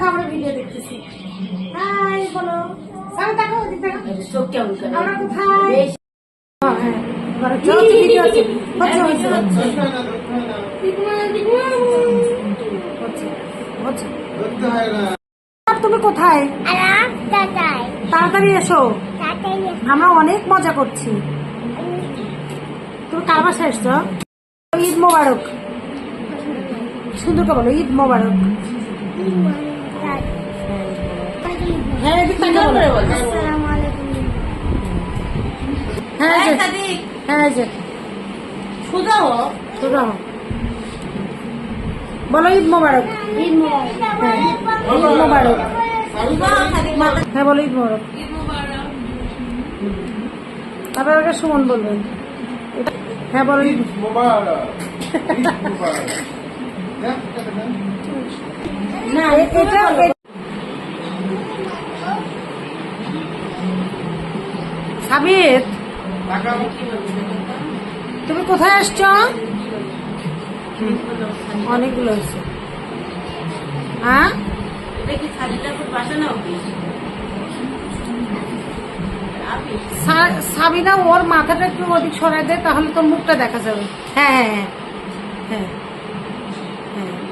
দেখো আমরা ভিডিও দেখতেছি। হাই বলো, সামনে দেখো, ওদিক দেখো। চোখ কেমন করে? আমরা কোথায়? হ্যাঁ, এবারে চলো তো ভিডিও আছে। হচ্ছে। তুমি কোথায়? তাড়াতাড়ি এসো, আমরা অনেক মজা করছি। তুমি কার বাসায় এসছো? ঈদ মোবারক, সুন্দর করে বলো ঈদ মোবারক। হ্যাঁ এদিক থেকে বলো। হ্যাঁ হ্যাঁ যে সোজা হও। সোজা হও, বলো ঈদ মোবারক। ঈদ মোবারক। হ্যাঁ বলো ঈদ মোবারক। তারপর আগে সুমন বলবেন। হ্যাঁ বলো ঈদ মোবারক। না এটা সাবির, তুমি কোথায় আসছো? অনেকগুলো হয়েছে। হ্যাঁ সাবিনা ওর মাথাটা একটু ওদিক সরাই দেয়, তাহলে তোর মুখটা দেখা যাবে। হ্যাঁ হ্যাঁ হ্যাঁ হ্যাঁ।